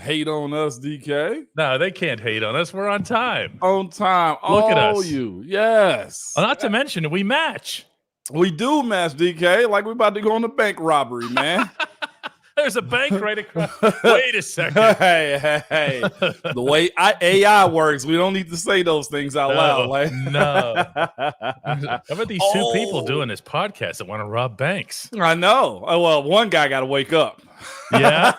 hate on us, DK. No, they can't hate on us. We're on time. On time. Look at us. You. Yes. Not to mention, we match. We do match, DK. Like we're about to go on a bank robbery, man. There's a bank right across. Wait a second. Hey. The way AI works, we don't need to say those things out loud. Like. No. How about these two people doing this podcast that want to rob banks? I know. Oh, well, one guy got to wake up. Yeah.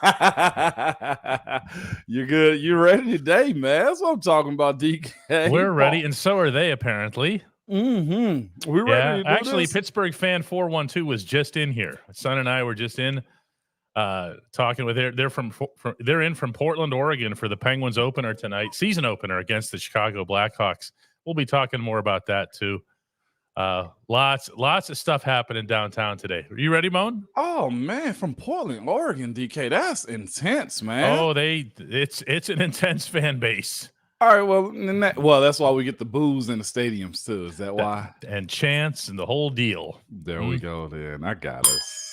You're good. You're ready today, man. That's what I'm talking about, DK. We're ready, and so are they, apparently. Mm-hmm. We're ready to do actually, this. Pittsburgh fan 412 was just in here. My son and I were just in talking with they're in from Portland, Oregon for the Penguins opener tonight, season opener against the Chicago Blackhawks. We'll be talking more about that too. Lots of stuff happening downtown today. Are you ready, Moan? Oh man, from Portland, Oregon, DK. That's intense, man. Oh, it's an intense fan base. All right, well, that's why we get the booze in the stadiums too. Is that why? And chants and the whole deal. There we go. Then I got us.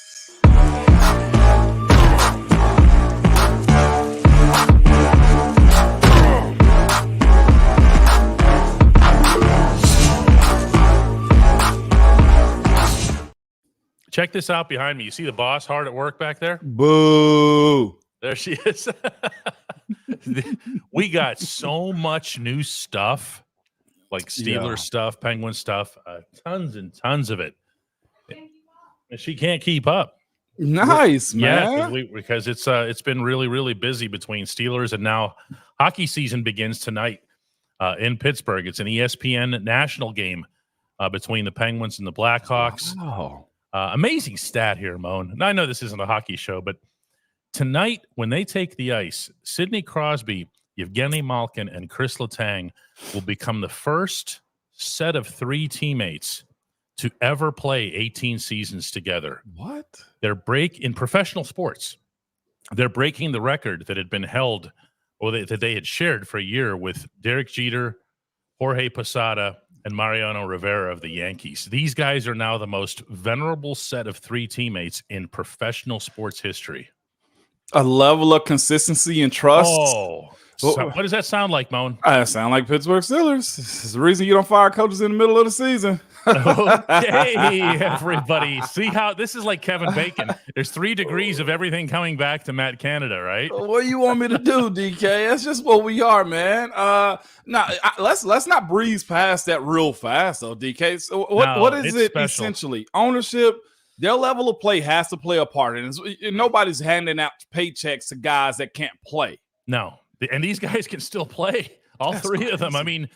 Check this out behind me. You see the boss hard at work back there? Boo. There she is. We got so much new stuff, like Steelers stuff, Penguin stuff, tons and tons of it. And she can't keep up. Nice, man. Yeah, because it's been really, really busy between Steelers and now hockey season begins tonight in Pittsburgh. It's an ESPN national game between the Penguins and the Blackhawks. Wow. Amazing stat here, Moan. Now, I know this isn't a hockey show, but tonight when they take the ice, Sidney Crosby, Evgeny Malkin, and Chris Letang will become the first set of 3 teammates to ever play 18 seasons together. What? In professional sports, they're breaking the record that had been held or that they had shared for a year with Derek Jeter, Jorge Posada, and Mariano Rivera of the Yankees. These guys are now the most venerable set of 3 teammates in professional sports history. A level of consistency and trust. Oh, what does that sound like, Moan? I sound like Pittsburgh Steelers. It's the reason you don't fire coaches in the middle of the season. Okay, everybody. See how this is like Kevin Bacon. There's 3 degrees of everything coming back to Matt Canada, right? What do you want me to do, DK? That's just what we are, man. Let's not breeze past that real fast, though, DK. So what is it special. Essentially? Ownership. Their level of play has to play a part, and nobody's handing out paychecks to guys that can't play. No, and these guys can still play. That's 3 crazy. Of them. I mean,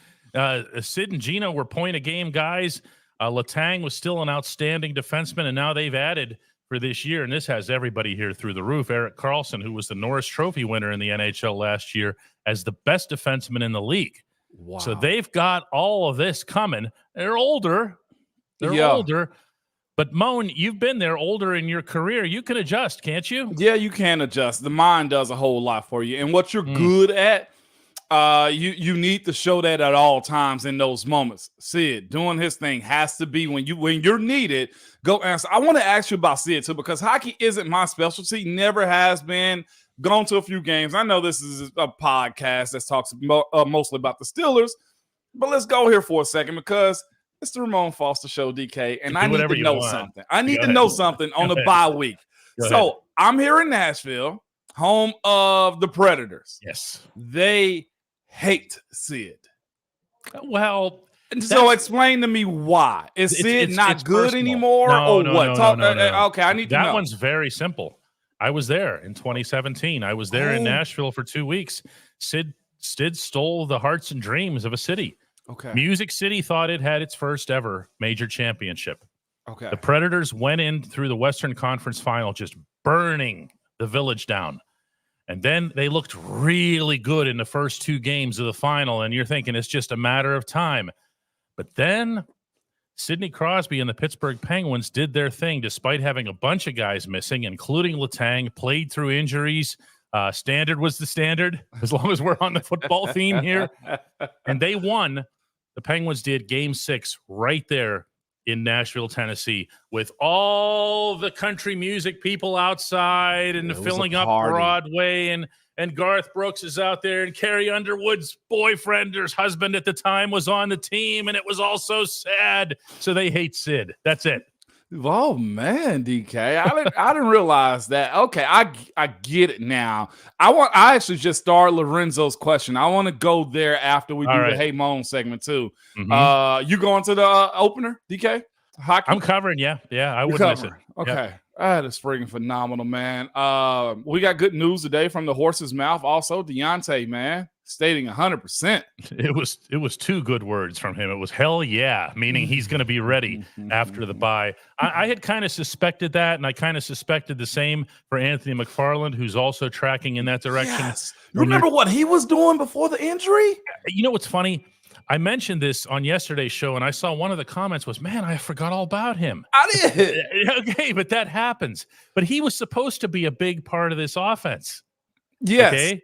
Sid and Gino were point-a-game guys. Letang was still an outstanding defenseman, and now they've added for this year, and this has everybody here through the roof, Erik Karlsson, who was the Norris Trophy winner in the NHL last year, as the best defenseman in the league. Wow. So they've got all of this coming. They're older. Older. But, Moan, you've been there older in your career. You can adjust, can't you? Yeah, you can adjust. The mind does a whole lot for you. And what you're good at, you need to show that at all times in those moments. Sid doing his thing has to be when you're needed. Go answer. I want to ask you about Sid, too, because hockey isn't my specialty. Never has been. Gone to a few games. I know this is a podcast that talks mostly about the Steelers, but let's go here for a second because – it's the Ramon Foster Show, DK, and I need to know something. I need to know something on the bye week. So I'm here in Nashville, home of the Predators. Yes. They hate Sid. Well, so explain to me why. Is Sid not good personal. Anymore or what? No. Okay, I need to know. That one's very simple. I was there in 2017. I was there in Nashville for 2 weeks. Sid stole the hearts and dreams of a city. Okay. Music City thought it had its first ever major championship. Okay. The Predators went in through the Western Conference Final just burning the Village down. And then they looked really good in the first 2 games of the final, and you're thinking it's just a matter of time. But then Sidney Crosby and the Pittsburgh Penguins did their thing despite having a bunch of guys missing, including Letang, played through injuries. Standard was the standard, as long as we're on the football theme here. And they won. The Penguins did Game 6 right there in Nashville, Tennessee, with all the country music people outside and filling up Broadway. And and Garth Brooks is out there, and Carrie Underwood's boyfriend or husband at the time was on the team, and it was all so sad. So they hate Sid. That's it. Oh man, DK, I didn't realize that. Okay, I get it now. I actually just started Lorenzo's question. I want to go there after we do the Hey Moan segment too. You going to the opener, DK? Hockey? I'm covering. Yeah, I wouldn't miss it. Okay. Yep. That is freaking phenomenal, man. We got good news today from the horse's mouth. Also, Deontay, man, stating 100%. It was two good words from him. It was hell yeah, meaning he's going to be ready after the bye. I had kind of suspected that, and I kind of suspected the same for Anthony McFarland, who's also tracking in that direction. Yes. You remember what he was doing before the injury? You know what's funny? I mentioned this on yesterday's show, and I saw one of the comments was, man, I forgot all about him. I did. Okay, but that happens. But he was supposed to be a big part of this offense. Yes. Okay?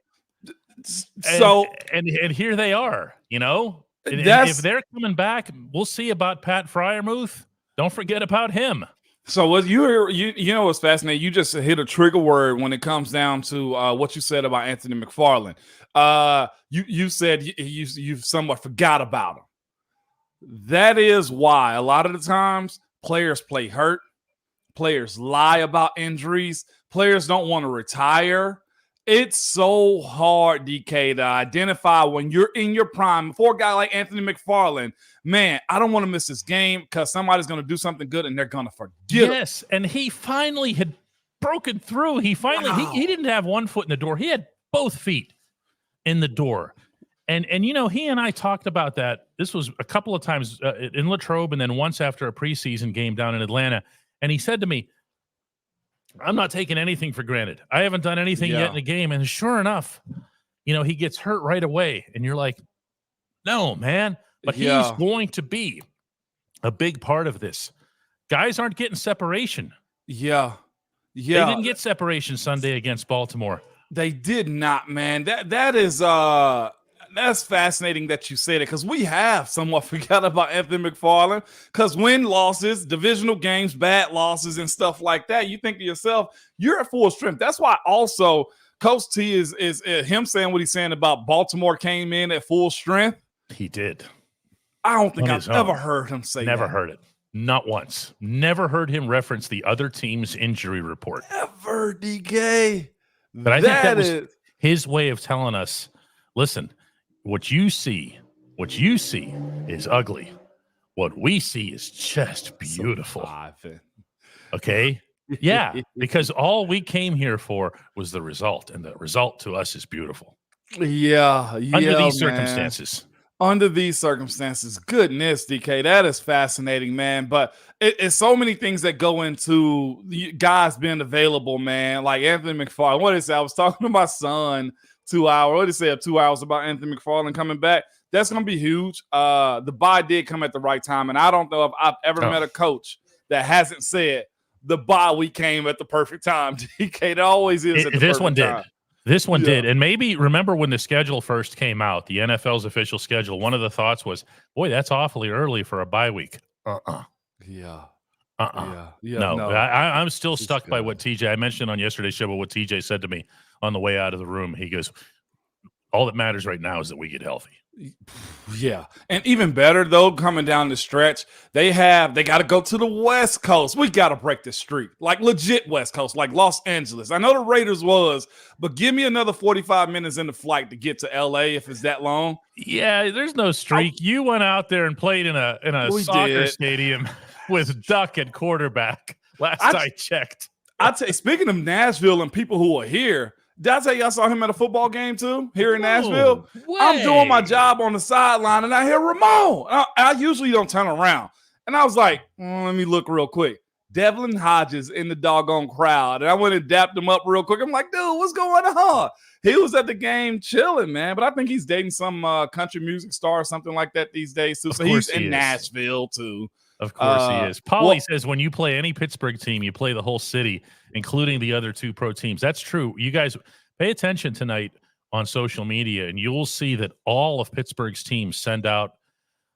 So and here they are, you know? And if they're coming back, we'll see about Pat Freiermuth. Don't forget about him. So what you know what's fascinating? You just hit a trigger word when it comes down to what you said about Anthony McFarland. You said you somewhat forgot about him. That is why a lot of the times players play hurt, players lie about injuries, players don't want to retire. It's so hard, DK, to identify when you're in your prime. For a guy like Anthony McFarland, man, I don't want to miss this game because somebody's going to do something good and they're going to forget. Yes, and he finally had broken through. He finally he didn't have one foot in the door. He had both feet in the door. And you know, he and I talked about that. This was a couple of times in Latrobe and then once after a preseason game down in Atlanta. And he said to me, I'm not taking anything for granted. I haven't done anything yet in the game. And sure enough, you know, he gets hurt right away. And you're like, no, man. But he's going to be a big part of this. Guys aren't getting separation. Yeah. They didn't get separation Sunday against Baltimore. They did not, man. That is that's fascinating that you say that because we have somewhat forgot about Anthony McFarland because win losses, divisional games, bad losses, and stuff like that. You think to yourself, you're at full strength. That's why also Coach T is him saying what he's saying about Baltimore came in at full strength. He did. I don't think I've ever heard him say Never that. heard it. Not once. Never heard him reference the other team's injury report. Never, DK. But I think that was his way of telling us, listen, what you see is ugly. What we see is just beautiful. Okay? Yeah, because all we came here for was the result, and the result to us is beautiful. Yeah. Under these circumstances. Under these circumstances, goodness, DK, that is fascinating, man. But it's so many things that go into guys being available, man. Like Anthony McFarland. What is that? I was talking to my son 2 hours. What did he say? 2 hours about Anthony McFarland coming back. That's going to be huge. The bye did come at the right time, and I don't know if I've ever met a coach that hasn't said the bye week came at the perfect time. DK, it always is. This one did. This one did. And maybe remember when the schedule first came out, the NFL's official schedule, one of the thoughts was, boy, that's awfully early for a bye week. Yeah. No. I'm still stuck by what TJ, I mentioned on yesterday's show, but what TJ said to me on the way out of the room. He goes, all that matters right now is that we get healthy. Yeah. And even better, though, coming down the stretch, they got to go to the West Coast. We got to break this streak. Like legit West Coast, like Los Angeles. I know the Raiders was, but give me another 45 minutes in the flight to get to LA if it's that long. Yeah, there's no streak. You went out there and played in a soccer stadium with Duck at quarterback. I checked. I'd say, speaking of Nashville and people who are here, did I tell you I saw him at a football game too here in Nashville? I'm doing my job on the sideline and I hear Ramon. I usually don't turn around. And I was like, let me look real quick. Devlin Hodges in the doggone crowd. And I went and dapped him up real quick. I'm like, dude, what's going on? He was at the game chilling, man. But I think he's dating some country music star or something like that these days too. So he's in Nashville too. Of course he is. Paulie says when you play any Pittsburgh team, you play the whole city, including the other two pro teams. That's true. You guys pay attention tonight on social media, and you'll see that all of Pittsburgh's teams send out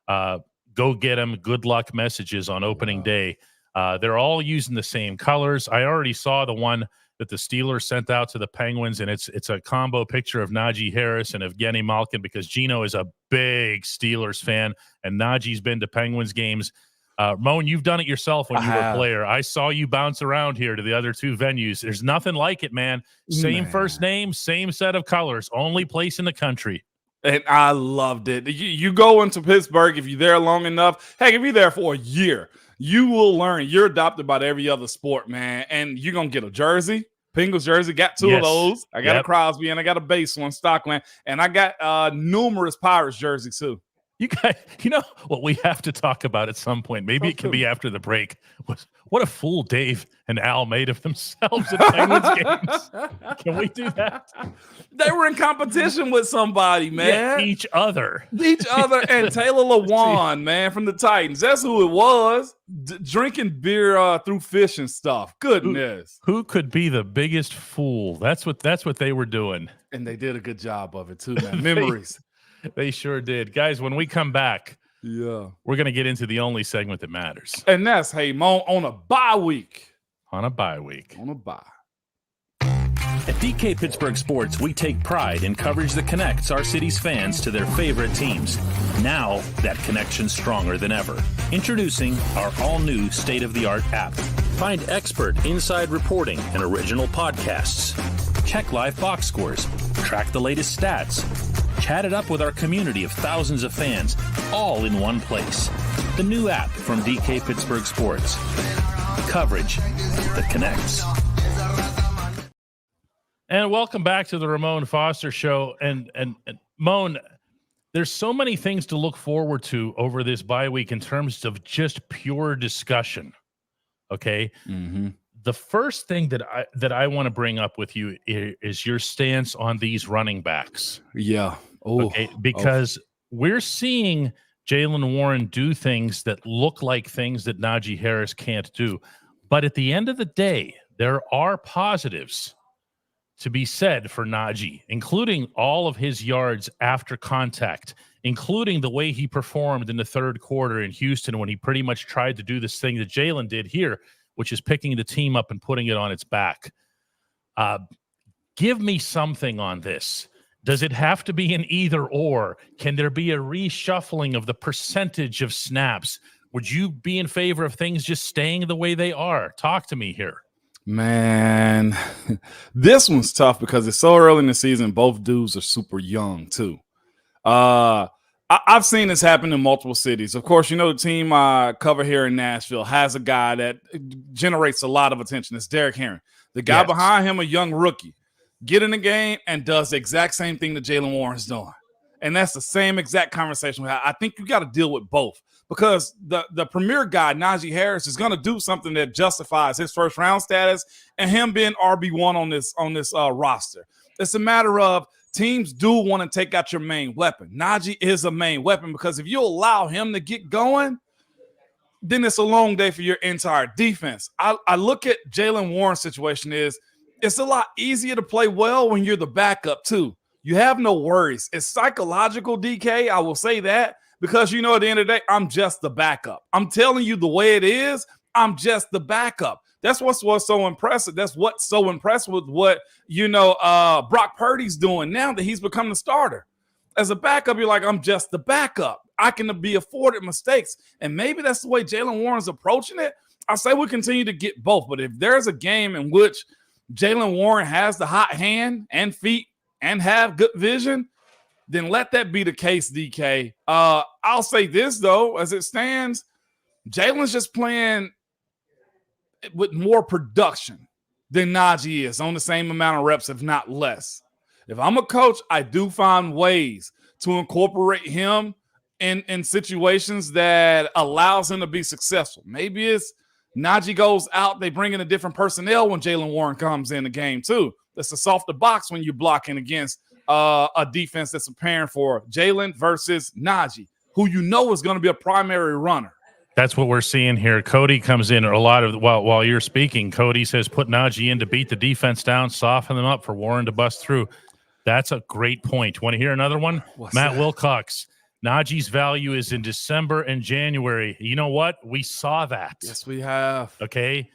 go get them, good luck messages on opening day. They're all using the same colors. I already saw the one that the Steelers sent out to the Penguins, and it's a combo picture of Najee Harris and Evgeny Malkin because Gino is a big Steelers fan, and Najee's been to Penguins games. Moan, you've done it yourself when you were a player. I saw you bounce around here to the other two venues. There's nothing like it, man. Same first name, same set of colors, only place in the country. And I loved it. You go into Pittsburgh, if you're there long enough, heck, if you're there for a year, you will learn. You're adopted by every other sport, man. And you're going to get a jersey, Penguins jersey. Got two of those. I got a Crosby and I got a base one, Stockland. And I got numerous Pirates jerseys too. You guys, you know what we have to talk about at some point, maybe it can be after the break, was what a fool Dave and Al made of themselves at Penguins games. Can we do that? They were in competition with somebody, man. Yeah, each other. And Taylor Lewan, man, from the Titans. That's who it was. Drinking beer through fish and stuff. Goodness. Who could be the biggest fool? That's what they were doing. And they did a good job of it too, man. Memories. They sure did. Guys, when we come back, we're going to get into the only segment that matters. And that's, hey, Mo, on a bye week. On a bye week. On a bye. At DK Pittsburgh Sports, we take pride in coverage that connects our city's fans to their favorite teams. Now, that connection's stronger than ever. Introducing our all-new state-of-the-art app. Find expert inside reporting and original podcasts. Check live box scores. Track the latest stats. Chat it up with our community of thousands of fans, all in one place. The new app from DK Pittsburgh Sports. Coverage that connects. And welcome back to the Ramon Foster Show. And Moan, there's so many things to look forward to over this bye week in terms of just pure discussion. Okay? Mm-hmm. The first thing that I want to bring up with you is your stance on these running backs. Yeah. Okay, because we're seeing Jaylen Warren do things that look like things that Najee Harris can't do. But at the end of the day, there are positives to be said for Naji, including all of his yards after contact, including the way he performed in the third quarter in Houston when he pretty much tried to do this thing that Jaylen did here, which is picking the team up and putting it on its back. Give me something on this. Does it have to be an either or? Can there be a reshuffling of the percentage of snaps? Would you be in favor of things just staying the way they are? Talk to me here. Man, this one's tough because it's so early in the season. Both dudes are super young too. I've seen this happen in multiple cities. Of course, you know, the team I cover here in Nashville has a guy that generates a lot of attention. It's Derrick Henry. The guy behind him, a young rookie, get in the game and does the exact same thing that Jaylen Warren's doing. And that's the same exact conversation we have. I think you got to deal with both because the premier guy, Najee Harris, is going to do something that justifies his first round status and him being RB1 on this roster. It's a matter of teams do want to take out your main weapon. Najee is a main weapon because if you allow him to get going, then it's a long day for your entire defense. I look at Jaylen Warren's situation is it's a lot easier to play well when you're the backup too. You have no worries. It's psychological, DK. I will say that because, you know, at the end of the day, I'm just the backup. I'm telling you the way it is. I'm just the backup. That's what's so impressive. That's what's so impressive with what, you know, Brock Purdy's doing now that he's become the starter. As a backup, you're like, I'm just the backup. I can be afforded mistakes. And maybe that's the way Jaylen Warren's approaching it. I say we continue to get both. But if there's a game in which Jaylen Warren has the hot hand and feet and have good vision, then let that be the case, DK. I'll say this, though, as it stands, Jaylen's just playing with more production than Najee is on the same amount of reps, if not less. If I'm a coach, I do find ways to incorporate him in situations that allows him to be successful. Maybe it's Najee goes out, they bring in a different personnel when Jaylen Warren comes in the game too. That's a softer box when you're blocking against a defense that's preparing for Jaylen versus Najee, who you know is going to be a primary runner. That's what we're seeing here. Cody comes in a lot of while you're speaking. Cody says put Najee in to beat the defense down, soften them up for Warren to bust through. That's a great point. Want to hear another one? Matt Wilcox. Najee's value is in December and January. You know what? We saw that. Yes, we have. Okay.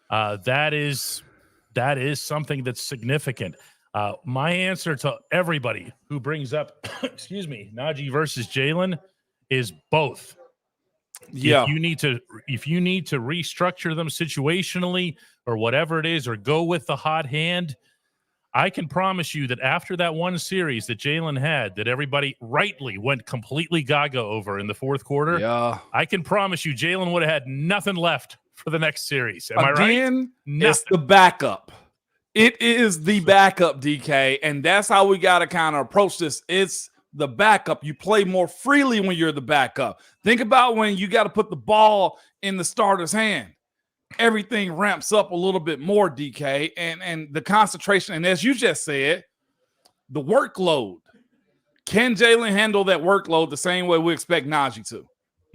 That is That is something that's significant. My answer to everybody who brings up, excuse me, Najee versus Jaylen is both. Yeah. If you need to restructure them situationally or whatever it is, or go with the hot hand, I can promise you that after that one series that Jaylen had that everybody rightly went completely gaga over in the fourth quarter, Yeah. I can promise you Jaylen would have had nothing left for the next series. Am I right? Again, Nothing. it's the backup. It is the backup, DK, and that's how we got to kind of approach this. It's the backup. You play more freely when you're the backup. Think about when you got to put the ball in the starter's hand. Everything ramps up a little bit more, DK, and the concentration. And as you just said, the workload. Can Jaylen handle that workload the same way we expect Najee to?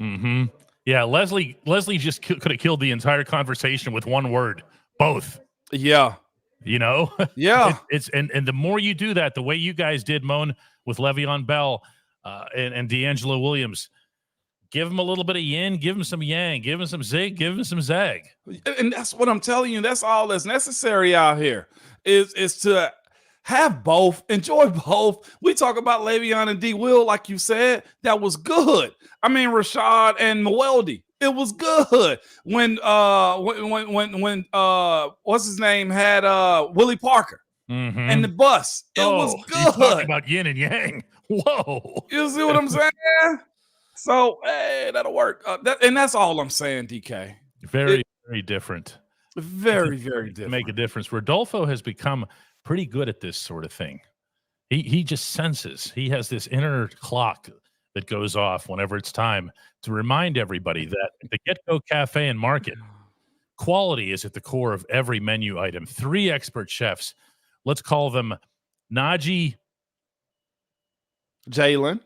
Mm-hmm. Yeah, Leslie just could have killed the entire conversation with one word: both. Yeah. You know? Yeah. It's and the more you do that, the way you guys did, Moan, with Le'Veon Bell and D'Angelo Williams, give him a little bit of yin, give him some yang, give him some zig, give him some zag. And that's what I'm telling you. That's all that's necessary out here is to have both, enjoy both. We talk about Le'Veon and D. Will, like you said, that was good. I mean, Rashad and Mweldy, it was good. When what's his name had Willie Parker and the bus, it was good. You talk about yin and yang. Whoa, you see what I'm saying? So hey, that'll work. And that's all I'm saying, DK. Very different. Very different. To make a difference. Rodolfo has become pretty good at this sort of thing. He just senses. He has this inner clock that goes off whenever it's time to remind everybody that the Get-Go Cafe and Market, quality is at the core of every menu item. 3 expert chefs. Let's call them Naji, Jaylen,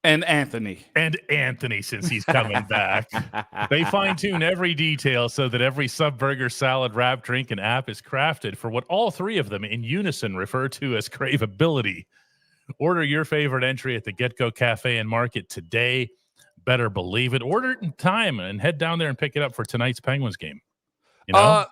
and Anthony. Since he's coming back. They fine-tune every detail so that every sub-burger, salad, wrap, drink, and app is crafted for what all 3 of them in unison refer to as craveability. Order your favorite entry at the Get-Go Cafe and Market today. Better believe it. Order it in time and head down there and pick it up for tonight's Penguins game. You know?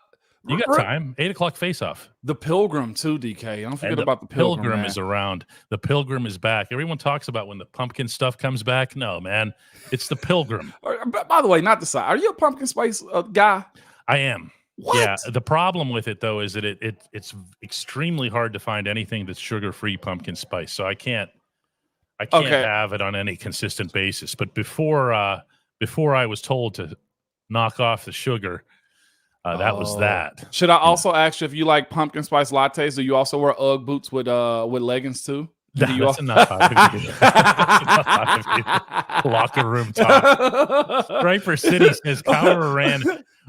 You got time. 8 o'clock face-off. The Pilgrim, too, DK. Don't forget about the Pilgrim. Pilgrim is around. The Pilgrim is back. Everyone talks about when the pumpkin stuff comes back. No, man. It's the Pilgrim. By the way, not the side. Are you a pumpkin spice guy? I am. What? Yeah. The problem with it, though, is that it's extremely hard to find anything that's sugar-free pumpkin spice. So I can't have it on any consistent basis. But before I was told to knock off the sugar, that was that. Should I also ask you if you like pumpkin spice lattes? Do you also wear UGG boots with leggings too? That's enough out of you. Locker room talk. Striper City says Cowher ran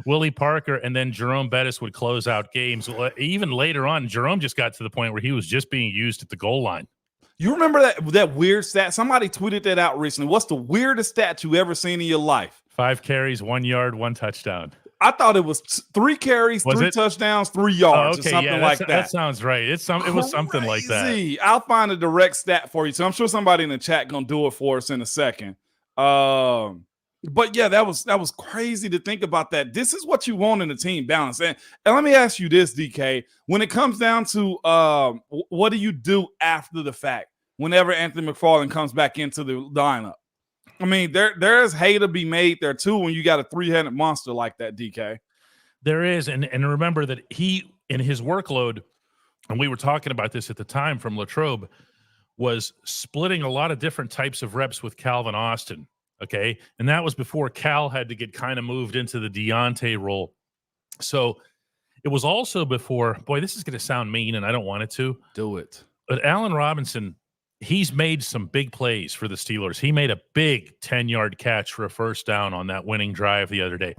Willie Parker, and then Jerome Bettis would close out games. Even later on, Jerome just got to the point where he was just being used at the goal line. You remember that weird stat? Somebody tweeted that out recently. What's the weirdest stat you ever seen in your life? 5 carries, 1 yard, 1 touchdown. I thought it was 3 carries, 3 touchdowns, 3 yards, or something like that. That sounds right. It was something like that. I'll find a direct stat for you. So I'm sure somebody in the chat gonna do it for us in a second. But yeah, that was crazy to think about that. This is what you want in a team balance. And let me ask you this, DK. When it comes down to what do you do after the fact? Whenever Anthony McFarland comes back into the lineup. I mean, there's hay to be made there too when you got a 3-headed monster like that, DK. There is, and remember that he, in his workload, and we were talking about this at the time from Latrobe, was splitting a lot of different types of reps with Calvin Austin, okay? And that was before Cal had to get kind of moved into the Deontay role. So it was also before, boy, this is going to sound mean, and I don't want it to. Do it. But Allen Robinson, he's made some big plays for the Steelers. He made a big 10-yard catch for a first down on that winning drive the other day.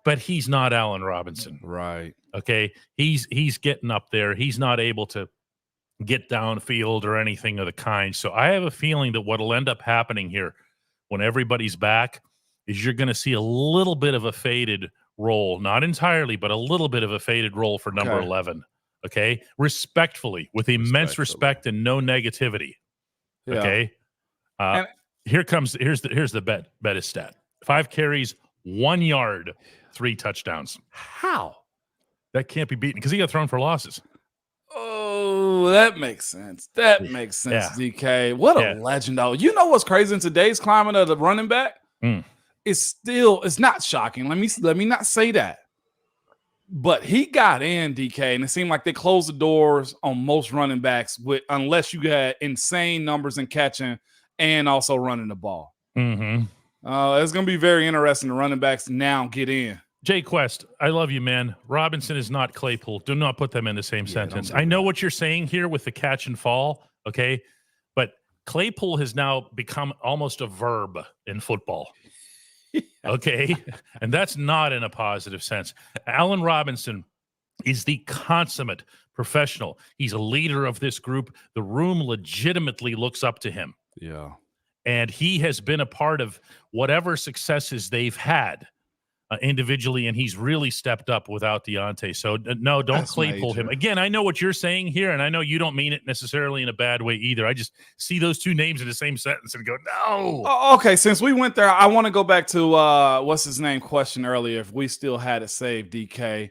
But he's not Allen Robinson. Right. Okay? He's getting up there. He's not able to get downfield or anything of the kind. So I have a feeling that what will end up happening here when everybody's back is you're going to see a little bit of a faded role. Not entirely, but a little bit of a faded role for number 11. Okay, respectfully, with immense respect and no negativity. Yeah. Okay, here's the Bettis stat: 5 carries, 1 yard, 3 touchdowns. How? That can't be beaten because he got thrown for losses. Oh, that makes sense. That makes sense, DK. What a legend, though. You know what's crazy in today's climate of the running back? It's not shocking. Let me not say that. But he got in, DK, and it seemed like they closed the doors on most running backs unless you had insane numbers in catching and also running the ball. Mm-hmm. It's going to be very interesting. The running backs now get in. Jay Quest, I love you, man. Robinson is not Claypool. Do not put them in the same sentence. I know what you're saying here with the catch and fall, okay? But Claypool has now become almost a verb in football, okay? And that's not in a positive sense. Allen Robinson is the consummate professional. He's a leader of this group. The room legitimately looks up to him. Yeah. And he has been a part of whatever successes they've had. Individually, and he's really stepped up without Deontay. So, no, don't Claypool him. Again, I know what you're saying here, and I know you don't mean it necessarily in a bad way either. I just see those two names in the same sentence and go, no. Oh, okay, since we went there, I want to go back to what's his name question earlier, if we still had it saved, DK.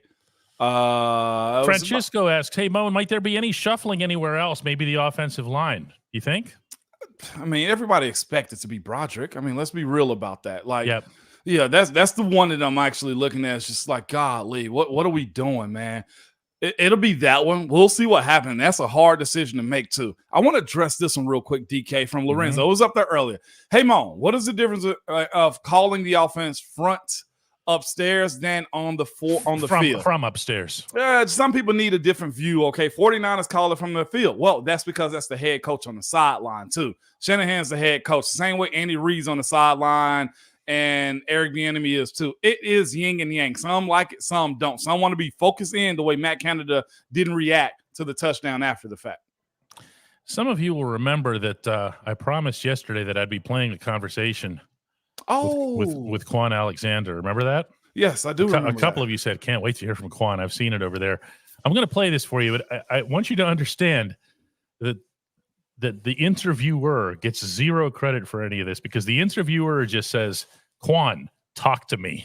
Francisco asks, hey, Mo, might there be any shuffling anywhere else, maybe the offensive line? You think? I mean, everybody expected to be Broderick. I mean, let's be real about that. Yeah, that's the one that I'm actually looking at. It's just like, golly, what are we doing, man? It'll be that one. We'll see what happens. That's a hard decision to make, too. I want to address this one real quick, DK, from Lorenzo. It was up there earlier. Hey, Mon, what is the difference of calling the offense front upstairs than on the field? From upstairs. Some people need a different view, okay? 49ers call it from the field. Well, that's because that's the head coach on the sideline, too. Shanahan's the head coach. The same way Andy Reid's on the sideline. And Eric Bieniemy is too. It is yin and yang. Some like it, some don't. Some want to be focused in the way Matt Canada didn't react to the touchdown after the fact. Some of you will remember that I promised yesterday that I'd be playing a conversation with Quan Alexander. Remember that? Yes, I do remember a couple of you said, can't wait to hear from Quan. I've seen it over there. I'm going to play this for you, but I want you to understand that the interviewer gets zero credit for any of this because the interviewer just says, Quan, talk to me.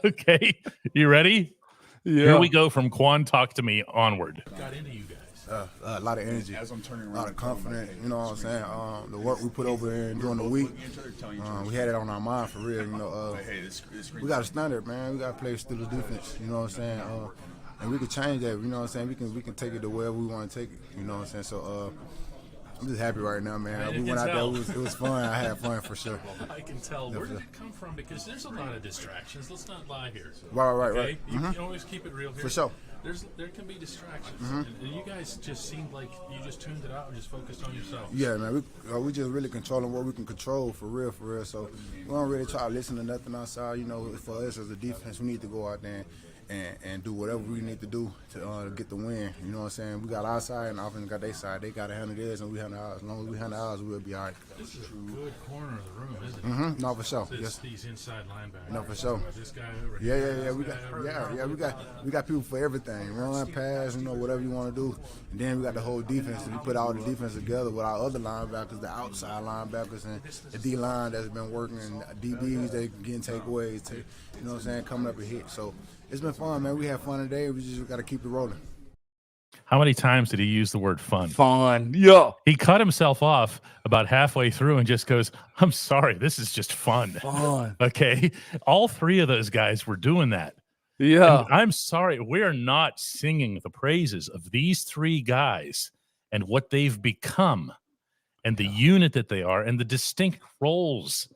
Okay, you ready? Yeah. Here we go from Quan, talk to me onward. Got into you guys. A lot of energy, a lot of confidence, you know what I'm saying? The work we put over there during the week, we had it on our mind for real, you know. We got a standard, man. We got to play Steelers defense, you know what I'm saying? And we can change that, you know what I'm saying? We can take it to wherever we want to take it, you know what I'm saying? So I'm just happy right now, man. We went out there, it was fun. I had fun for sure. I can tell. Where did it come from? Because there's a lot of distractions. Let's not lie here. Right. You can always keep it real here. For sure. There can be distractions. And you guys just seemed like you just tuned it out and just focused on yourself. Yeah, man. We just really controlling what we can control for real. So we don't really try to listen to nothing outside. You know, for us as a defense, we need to go out there and do whatever we need to do to get the win. You know what I'm saying? We got our side and the offense got their side. They got to handle theirs and we handle ours. As long as we handle ours, we'll be all right. This is a good corner of the room, isn't it? No, for sure. Yes. These inside linebackers. No, for sure. This guy over here. We got people for everything. Run, pass, you know, whatever you want to do. And then we got the whole defense. We put all the defense together with our other linebackers, the outside linebackers, and the D line that's been working, and DBs that getting takeaways. You know what I'm saying? Coming up and hit. So it's been fun, man. We had fun today. We just got to keep it rolling. How many times did he use the word fun? Fun, yeah. He cut himself off about halfway through and just goes, I'm sorry, this is just fun. Fun. Okay? All three of those guys were doing that. Yeah. And I'm sorry, we're not singing the praises of these three guys and what they've become and the unit that they are and the distinct roles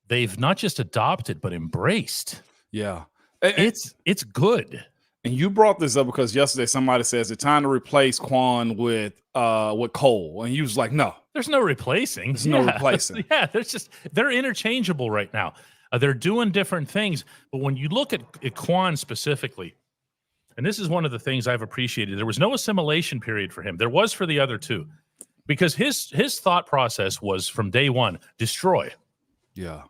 they've not just adopted but embraced. Yeah. It's good. And you brought this up because yesterday somebody says it's time to replace Quan with Cole. And you was like, no. There's no replacing. There's no replacing. Yeah, they're interchangeable right now. They're doing different things. But when you look at Quan specifically, and this is one of the things I've appreciated, there was no assimilation period for him. There was for the other two. Because his thought process was from day one, destroy. Yeah.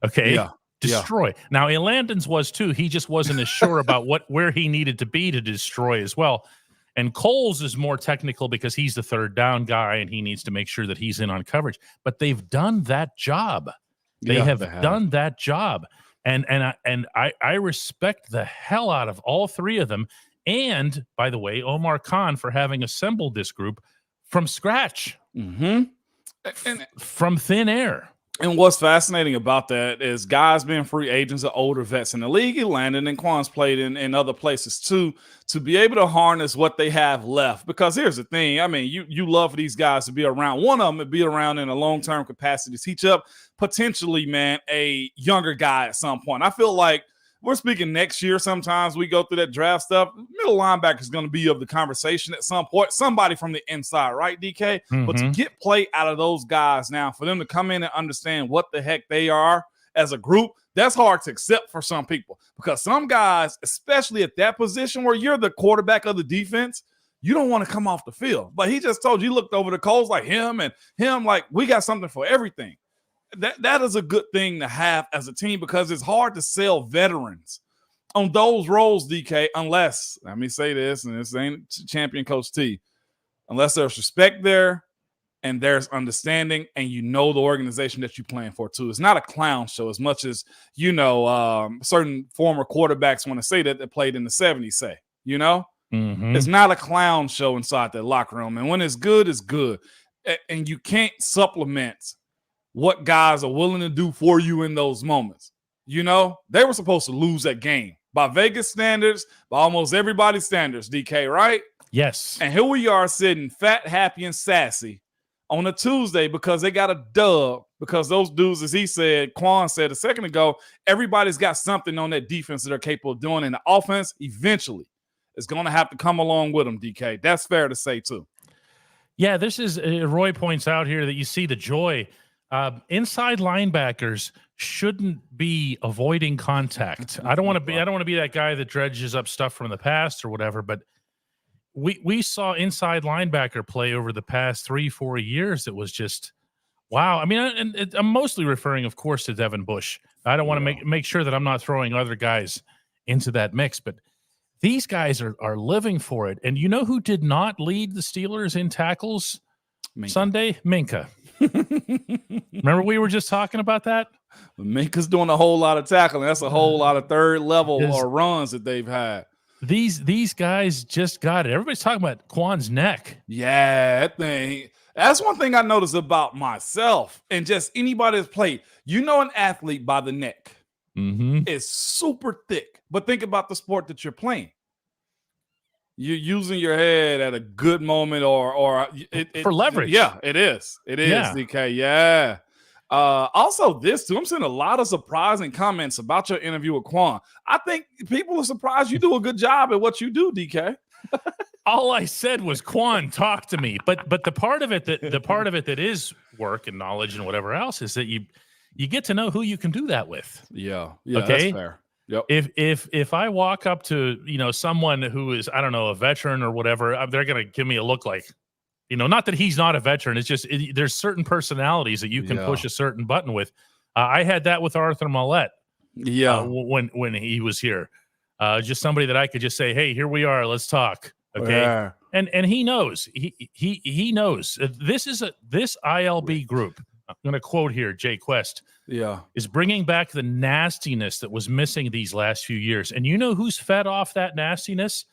Okay? Yeah. Destroy. Yeah. Now, Elandon's was too. He just wasn't as sure about where he needed to be to destroy as well. And Cole's is more technical because he's the third down guy and he needs to make sure that he's in on coverage. But they've done that job. They have done that job. And I respect the hell out of all three of them. And by the way, Omar Khan for having assembled this group from scratch, and from thin air. And what's fascinating about that is guys being free agents are older vets in the league. Landon and Quan's played in other places too, to be able to harness what they have left. Because here's the thing. I mean, you love for these guys to be around. One of them to be around in a long-term capacity to teach up potentially, man, a younger guy at some point. I feel like we're speaking next year. Sometimes we go through that draft stuff. Middle linebacker is going to be of the conversation at some point. Somebody from the inside, right, DK? Mm-hmm. But to get play out of those guys now, for them to come in and understand what the heck they are as a group, that's hard to accept for some people. Because some guys, especially at that position where you're the quarterback of the defense, you don't want to come off the field. But he just told you, looked over the coals like him, like, we got something for everything. That is a good thing to have as a team, because it's hard to sell veterans on those roles, DK, unless, let me say this, and this ain't champion Coach T, unless there's respect there and there's understanding and you know the organization that you're playing for too. It's not a clown show as much as, certain former quarterbacks want to say that played in the 70s say, Mm-hmm. It's not a clown show inside that locker room. And when it's good, it's good. And you can't supplement what guys are willing to do for you in those moments. They were supposed to lose that game by Vegas standards, by almost everybody's standards, DK, right? Yes. And here we are sitting fat, happy, and sassy on a Tuesday because they got a dub, because those dudes, as Quan said a second ago, everybody's got something on that defense that they're capable of doing, and the offense eventually is going to have to come along with them, DK. That's fair to say too. Yeah, this is, Roy points out here that you see the joy. Inside linebackers shouldn't be avoiding contact. I don't want to be that guy that dredges up stuff from the past or whatever, but we saw inside linebacker play over the past 3-4 years that was just wow. I mean, I'm mostly referring, of course, to Devin Bush. I don't want to make sure that I'm not throwing other guys into that mix, but these guys are living for it. And you know who did not lead the Steelers in tackles Sunday? Minka. Remember we were just talking about that? Minka's doing a whole lot of tackling. That's a whole lot of third level or runs that they've had. These guys just got it. Everybody's talking about Quan's neck. Yeah, that thing. That's one thing I noticed about myself and just anybody that's played. An athlete by the neck is super thick. But think about the sport that you're playing. You're using your head at a good moment or for leverage. Yeah, it is. It is, yeah. DK. Yeah. Also, this too. I'm seeing a lot of surprising comments about your interview with Quan. I think people are surprised you do a good job at what you do, DK. All I said was, Quan, talk to me. But the part of it that is work and knowledge and whatever else is that you get to know who you can do that with. Yeah. Okay? That's fair. Yep. If I walk up to someone who is, I don't know, a veteran or whatever, they're gonna give me a look like, not that he's not a veteran. It's just there's certain personalities that you can push a certain button with. I had that with Arthur Millette. Yeah, when he was here, just somebody that I could just say, hey, here we are, let's talk. Okay, yeah. and he knows he knows this ILB group. I'm going to quote here, Jay Quest. Yeah, is bringing back the nastiness that was missing these last few years. And you know who's fed off that nastiness?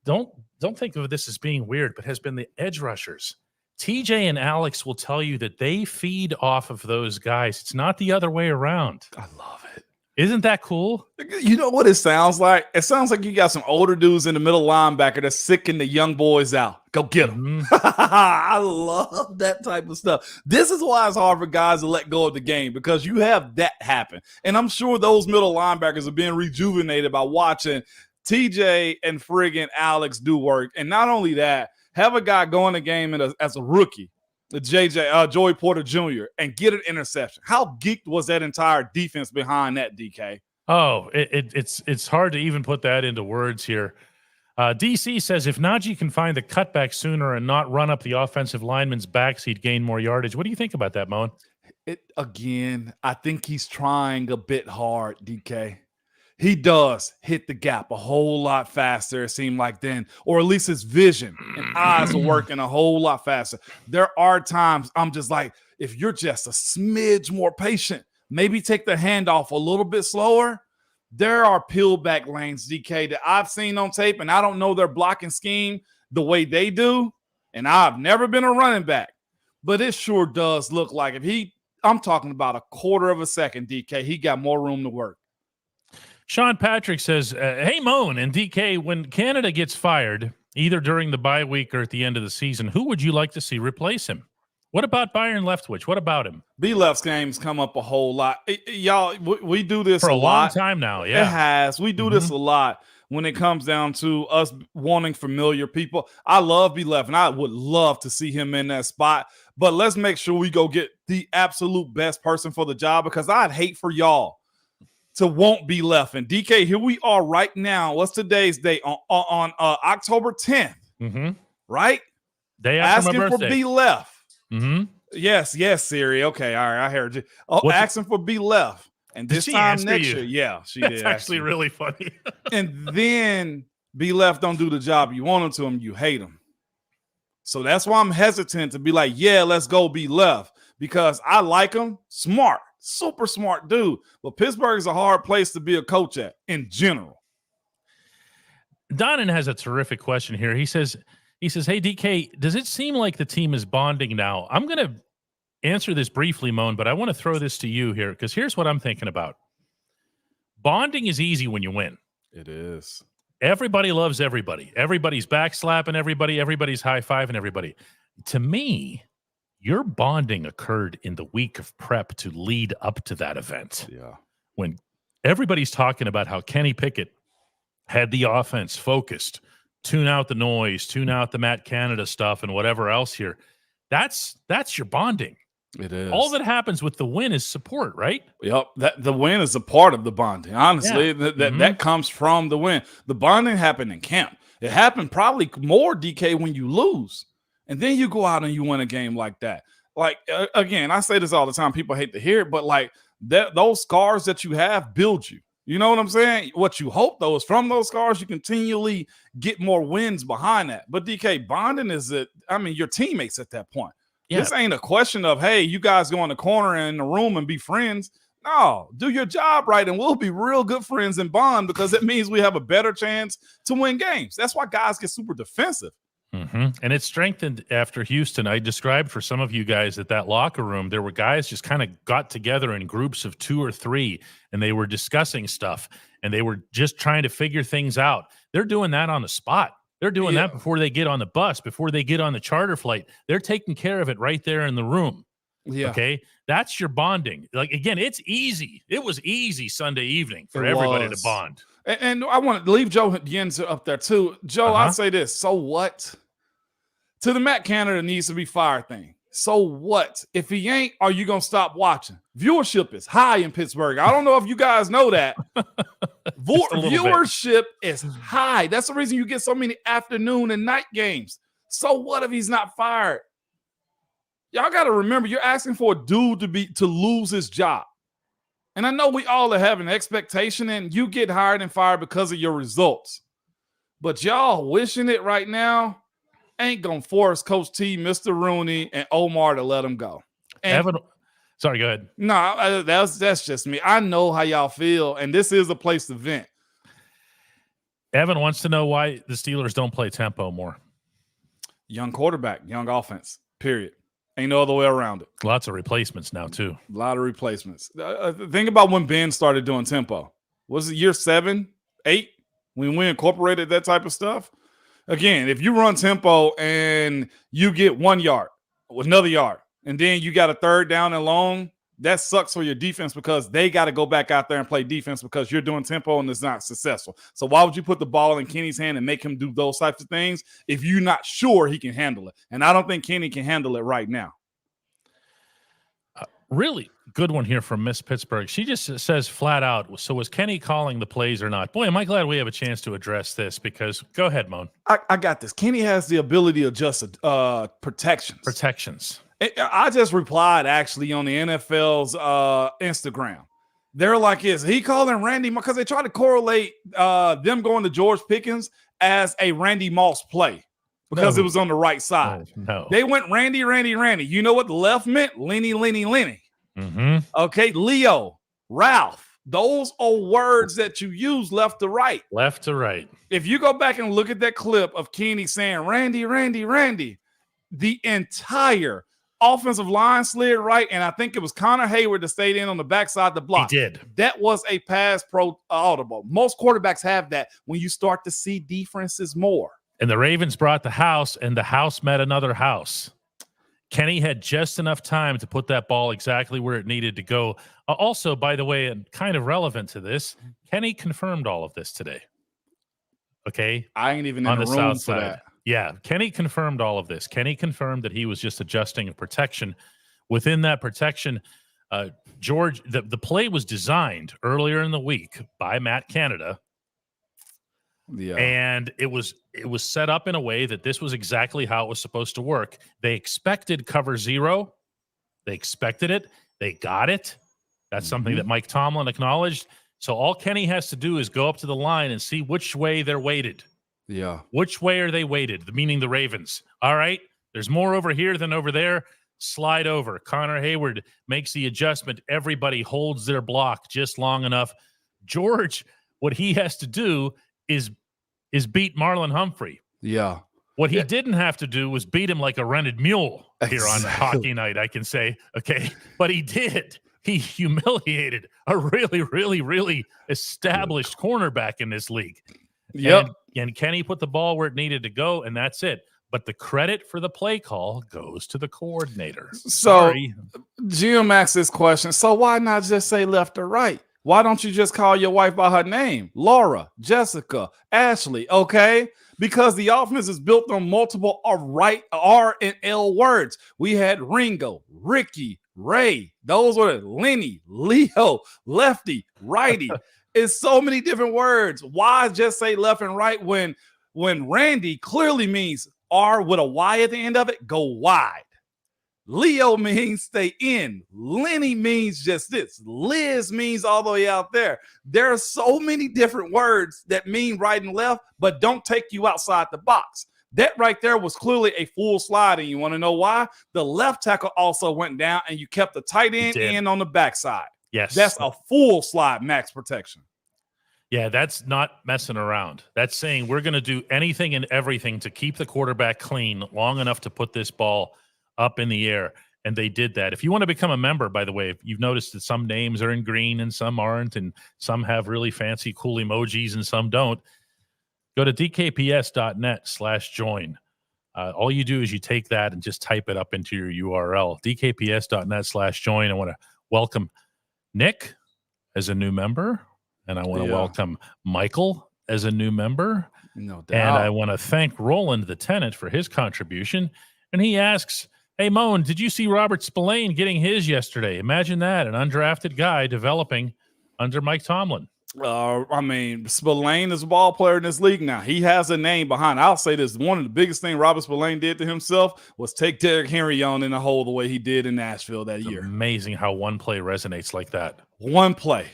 Don't think of this as being weird, but has been the edge rushers. TJ and Alex will tell you that they feed off of those guys. It's not the other way around. I love it. Isn't that cool? You know what it sounds like? It sounds like you got some older dudes in the middle linebacker that's sicking the young boys out. Go get them. I love that type of stuff. This is why it's hard for guys to let go of the game, because you have that happen. And I'm sure those middle linebackers are being rejuvenated by watching TJ and friggin' Alex do work. And not only that, have a guy go in the game as a rookie, Joey Porter Jr., and get an interception. How geeked was that entire defense behind that, DK? Oh, it's hard to even put that into words here. DC says if Naji can find the cutback sooner and not run up the offensive lineman's backs, he'd gain more yardage. What do you think about that, Moen? I think he's trying a bit hard, DK. He does hit the gap a whole lot faster, it seemed like then, or at least his vision and eyes are working a whole lot faster. There are times I'm just like, if you're just a smidge more patient, maybe take the handoff a little bit slower. There are peel back lanes, DK, that I've seen on tape, and I don't know their blocking scheme the way they do. And I've never been a running back, but it sure does look like I'm talking about a quarter of a second, DK, he got more room to work. Sean Patrick says, hey, Moan and DK, when Canada gets fired, either during the bye week or at the end of the season, who would you like to see replace him? What about Byron Leftwich? What about him? B-Left's games come up a whole lot. Y'all, we do this for a long lot. time now. Yeah, it has. We do this a lot when it comes down to us wanting familiar people. I love B-Left, and I would love to see him in that spot. But let's make sure we go get the absolute best person for the job, because I'd hate for y'all to won't be left. And DK, here we are right now. What's today's date? On October 10th, right? Day after asking my birthday. for be left. Mm-hmm. Yes, Siri. Okay, all right, I heard you. Asking for be left. And this time next year, yeah, she did. That's actually really funny. And then be left don't do the job you want him to, and you hate him. So that's why I'm hesitant to be like, yeah, let's go be left, because I like him. Smart, super smart dude. But Pittsburgh is a hard place to be a coach at in general. Donnan has a terrific question here. He says, hey, DK, does it seem like the team is bonding now? I'm going to answer this briefly, Moan, but I want to throw this to you here, because here's what I'm thinking about. Bonding is easy when you win. It is. Everybody loves everybody. Everybody's backslapping everybody. Everybody's high-fiving everybody. To me, your bonding occurred in the week of prep to lead up to that event. Yeah. When everybody's talking about how Kenny Pickett had the offense focused, tune out the noise, tune out the Matt Canada stuff and whatever else here. That's your bonding. It is. All that happens with the win is support, right? Yep. That the win is a part of the bonding. Honestly, that comes from the win. The bonding happened in camp. It happened probably more, DK, when you lose. And then you go out and you win a game like that. Like, again, I say this all the time. People hate to hear it, but like those scars that you have build you. You know what I'm saying? What you hope, though, is from those scars, you continually get more wins behind that. But DK, bonding is your teammates at that point. Yeah. This ain't a question of, hey, you guys go in the corner and in the room and be friends. No, do your job right, and we'll be real good friends and bond, because it means we have a better chance to win games. That's why guys get super defensive. And it strengthened after Houston. I described for some of you guys that locker room, there were guys just kind of got together in groups of 2 or 3, and they were discussing stuff, and they were just trying to figure things out. They're doing that on the spot. They're doing that before they get on the bus, before they get on the charter flight. They're taking care of it right there in the room. Yeah. Okay. That's your bonding. Like, again, it's easy. It was easy Sunday evening for everybody to bond. And I want to leave Joe Jens up there too. Joe, I'll say this. So what? To the Matt Canada needs to be fired thing. So what? If he ain't, are you going to stop watching? Viewership is high in Pittsburgh. I don't know if you guys know that. Viewership is high. That's the reason you get so many afternoon and night games. So what if he's not fired? Y'all got to remember, you're asking for a dude to lose his job. And I know we all are having an expectation, and you get hired and fired because of your results. But y'all wishing it right now ain't going to force Coach T, Mr. Rooney, and Omar to let him go. And sorry, go ahead. No, that's just me. I know how y'all feel, and this is a place to vent. Evan wants to know why the Steelers don't play tempo more. Young quarterback, young offense, period. Ain't no other way around it. Lots of replacements now, too. A lot of replacements. Think about when Ben started doing tempo. Was it year 7, 8, when we incorporated that type of stuff? Again, if you run tempo and you get 1 yard with another yard, and then you got a third down and long, that sucks for your defense, because they got to go back out there and play defense because you're doing tempo and it's not successful. So why would you put the ball in Kenny's hand and make him do those types of things if you're not sure he can handle it? And I don't think Kenny can handle it right now. Really good one here from Miss Pittsburgh. She just says flat out, so was Kenny calling the plays or not? Boy, am I glad we have a chance to address this, because go ahead, Moan. I got this. Kenny has the ability to adjust protections. I just replied actually on the NFL's Instagram. They're like, is he calling Randy? Because they try to correlate them going to George Pickens as a Randy Moss play, because it was on the right side. No. They went Randy. You know what the left meant? Lenny. Okay, Leo, Ralph. Those are words that you use left to right. Left to right. If you go back and look at that clip of Kenny saying, Randy, Randy, Randy, the entire offensive line slid right, and I think it was Connor Hayward that stayed in on the backside of the block. He did. That was a pass pro audible. Most quarterbacks have that when you start to see differences more. And the Ravens brought the house, and the house met another house. Kenny had just enough time to put that ball exactly where it needed to go. Also, by the way, and kind of relevant to this, Kenny confirmed all of this today. Okay? I ain't even on in the the room south for side. that. Yeah, Kenny confirmed all of this. Kenny confirmed that he was just adjusting a protection. Within that protection, George, the play was designed earlier in the week by Matt Canada. Yeah. And it was set up in a way that this was exactly how it was supposed to work. They expected cover 0. They expected it. They got it. That's something that Mike Tomlin acknowledged. So all Kenny has to do is go up to the line and see which way they're weighted. Yeah. Which way are they weighted? Meaning the Ravens. All right. There's more over here than over there. Slide over. Connor Hayward makes the adjustment. Everybody holds their block just long enough. George, what he has to do is beat Marlon Humphrey. Yeah. What he didn't have to do was beat him like a rented mule here on hockey night, I can say. Okay. But he did. He humiliated a really, really, really established cornerback in this league. Yep. And Kenny put the ball where it needed to go, and that's it. But the credit for the play call goes to the coordinator. So Jim asked this question. So why not just say left or right? Why don't you just call your wife by her name? Laura, Jessica, Ashley, okay? Because the offense is built on multiple R and L words. We had Ringo, Ricky, Ray. Those were Lenny, Leo, lefty, righty. It's so many different words. Why just say left and right when Randy clearly means R with a Y at the end of it, go wide. Leo means stay in. Lenny means just this. Liz means all the way out there. There are so many different words that mean right and left, but don't take you outside the box. That right there was clearly a full slide, and you want to know why? The left tackle also went down, and you kept the tight end in on the backside. Yes. That's a full slide max protection. Yeah, that's not messing around. That's saying we're going to do anything and everything to keep the quarterback clean long enough to put this ball up in the air, and they did that. If you want to become a member, by the way, you've noticed that some names are in green and some aren't, and some have really fancy, cool emojis and some don't. Go to dkps.net/join. All you do is you take that and just type it up into your URL, dkps.net/join. I want to welcome Nick as a new member, and I want to welcome Michael as a new member. No doubt. And I want to thank Roland, the tenant, for his contribution. And he asks, hey, Moan, did you see Robert Spillane getting his yesterday? Imagine that, an undrafted guy developing under Mike Tomlin. I mean, Spillane is a ball player in this league now. He has a name behind. I'll say this. One of the biggest things Robert Spillane did to himself was take Derrick Henry on in the hole the way he did in Nashville that year. Amazing how one play resonates like that. One play.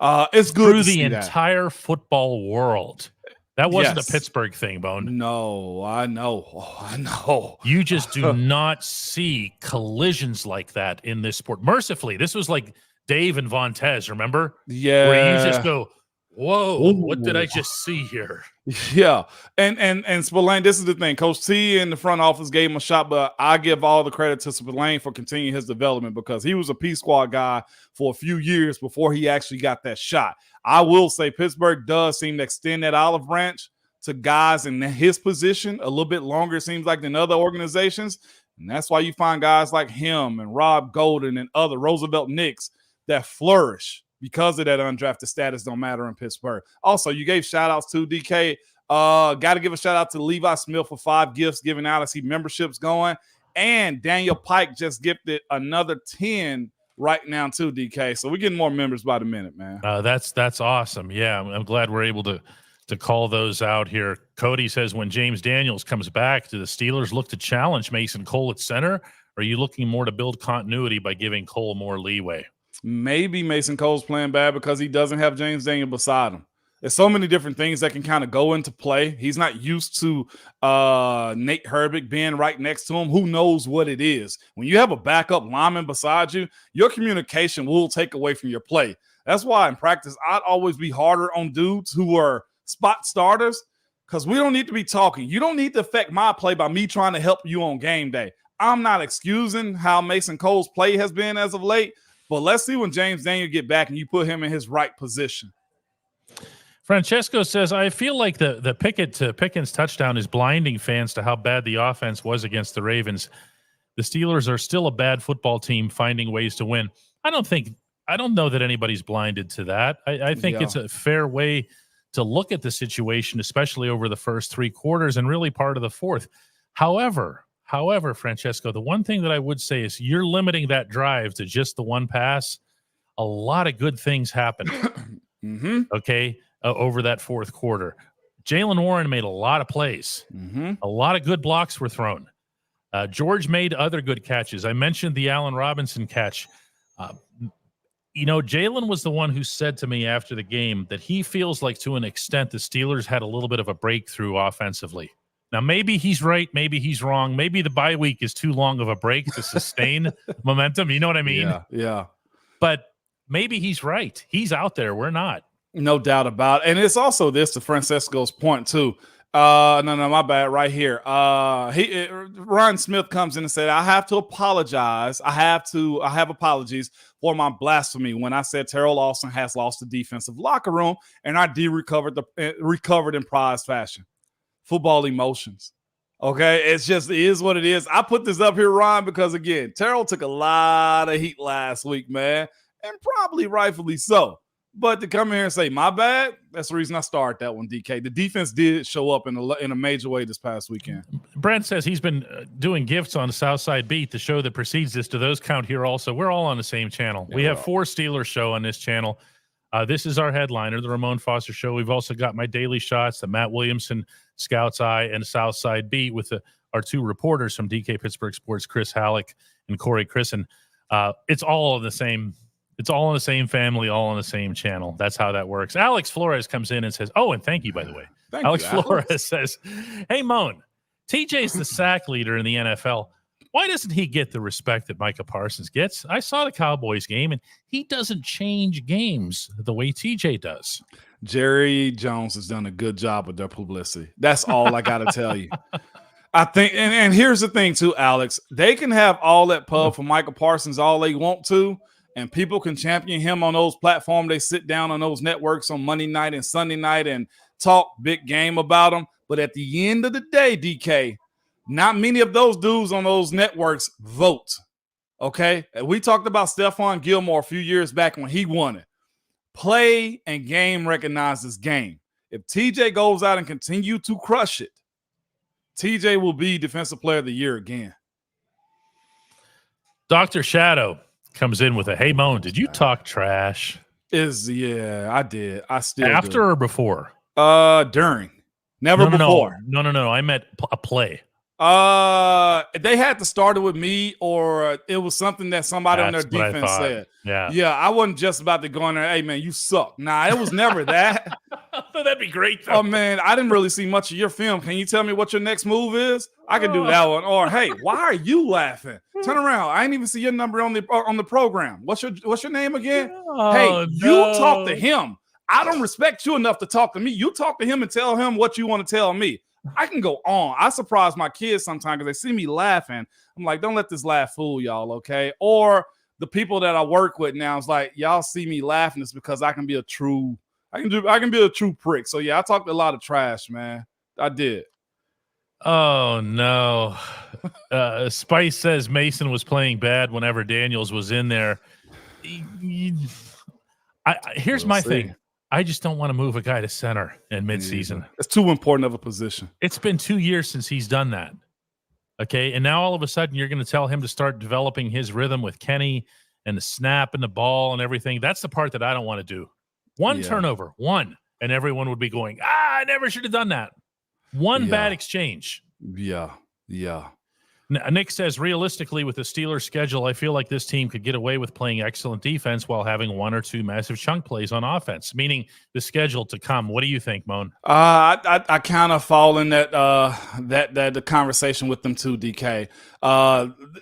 It's good through to see the entire football world. That wasn't a Pittsburgh thing, Bone. No, I know. Oh, I know. You just do not see collisions like that in this sport. Mercifully, this was like Dave and Vontez, remember? Yeah. Where you just go, whoa, what did I just see here? Yeah. And Spillane, this is the thing. Coach T in the front office gave him a shot, but I give all the credit to Spillane for continuing his development because he was a P squad guy for a few years before he actually got that shot. I will say Pittsburgh does seem to extend that olive branch to guys in his position a little bit longer, it seems like, than other organizations. And that's why you find guys like him and Rob Golden and other Roosevelt Knicks that flourish because of that undrafted status don't matter in Pittsburgh. Also, you gave shout-outs to DK. Got to give a shout-out to Levi Smith for 5 gifts given out as he memberships going. And Daniel Pike just gifted another 10 right now too, DK. So we're getting more members by the minute, man. That's awesome. Yeah, I'm glad we're able to call those out here. Cody says, when James Daniels comes back, do the Steelers look to challenge Mason Cole at center? Or are you looking more to build continuity by giving Cole more leeway? Maybe Mason Cole's playing bad because he doesn't have James Daniels beside him. There's so many different things that can kind of go into play. He's not used to Nate Herbig being right next to him. Who knows what it is? When you have a backup lineman beside you, your communication will take away from your play. That's why in practice, I'd always be harder on dudes who are spot starters because we don't need to be talking. You don't need to affect my play by me trying to help you on game day. I'm not excusing how Mason Cole's play has been as of late, but let's see when James Daniel get back and you put him in his right position. Francesco says, I feel like the Pickett to Pickens touchdown is blinding fans to how bad the offense was against the Ravens. The Steelers are still a bad football team finding ways to win. I don't know that anybody's blinded to that. I think it's a fair way to look at the situation, especially over the first three quarters and really part of the fourth. However, Francesco, the one thing that I would say is you're limiting that drive to just the one pass. A lot of good things happened. Okay. Over that fourth quarter. Jaylen Warren made a lot of plays. A lot of good blocks were thrown. George made other good catches. I mentioned the Allen Robinson catch. Jaylen was the one who said to me after the game that he feels like to an extent the Steelers had a little bit of a breakthrough offensively. Now, maybe he's right. Maybe he's wrong. Maybe the bye week is too long of a break to sustain momentum. You know what I mean? Yeah. But maybe he's right. He's out there. We're not. No doubt about it. And it's also this to Francesco's point, too. No, my bad. Right here. Ryan Smith comes in and said, I have to apologize. I have apologies for my blasphemy when I said Terrell Austin has lost the defensive locker room and our D recovered in prize fashion. Football emotions. Okay. It is what it is. I put this up here, Ryan, because again, Terrell took a lot of heat last week, man, and probably rightfully so. But to come here and say, my bad, that's the reason I started that one, DK. The defense did show up in a major way this past weekend. Brent says he's been doing gifts on the Southside Beat, the show that precedes this. Do those count here also? We're all on the same channel. We have 4 Steelers show on this channel. This is our headliner, the Ramon Foster Show. We've also got my daily shots, the Matt Williamson Scout's Eye, and Southside Beat with our 2 reporters from DK Pittsburgh Sports, Chris Halleck and Corey Christen. It's all in the same family, all on the same channel. That's how that works. Alex Flores comes in and says, and thank you, by the way. Alex Flores says, hey, Moan, TJ's the sack leader in the NFL. Why doesn't he get the respect that Micah Parsons gets? I saw the Cowboys game, and he doesn't change games the way TJ does. Jerry Jones has done a good job with their publicity. That's all I got to tell you. I think, and here's the thing, too, Alex. They can have all that pub for Micah Parsons all they want to, and people can champion him on those platforms. They sit down on those networks on Monday night and Sunday night and talk big game about him. But at the end of the day, DK, not many of those dudes on those networks vote. Okay? And we talked about Stephon Gilmore a few years back when he won it. Play and game recognizes game. If TJ goes out and continue to crush it, TJ will be Defensive Player of the Year again. Dr. Shadow comes in with a, hey, Moan, did you talk trash? I did. I still After do. Or before? During. Never before. No. I meant a play. They had to start it with me, or it was something that somebody on their defense said. Yeah. I wasn't just about to go in there, hey, man, you suck. Nah, it was never that. That'd be great, though. Oh, man, I didn't really see much of your film. Can you tell me what your next move is? I can do that one. Or, hey, why are you laughing? Turn around. I ain't even see your number on the program. What's your name again? You talk to him. I don't respect you enough to talk to me. You talk to him and tell him what you want to tell me. I can go on. I surprise my kids sometimes because they see me laughing. I'm like, don't let this laugh fool y'all, okay? Or the people that I work with now is like, y'all see me laughing. It's because I can be a true prick. So yeah, I talked a lot of trash, man. I did. Oh no. Spice says Mason was playing bad whenever Daniels was in there. Here's my thing. I just don't want to move a guy to center in midseason. It's too important of a position. It's been 2 years since he's done that. Okay. And now all of a sudden you're going to tell him to start developing his rhythm with Kenny and the snap and the ball and everything. That's the part that I don't want to do. One turnover, and everyone would be going, I never should have done that. One bad exchange. Yeah. Nick says, realistically, with the Steelers' schedule, I feel like this team could get away with playing excellent defense while having one or two massive chunk plays on offense, meaning the schedule to come. What do you think, Moan? I kind of fall in that the conversation with them too, DK.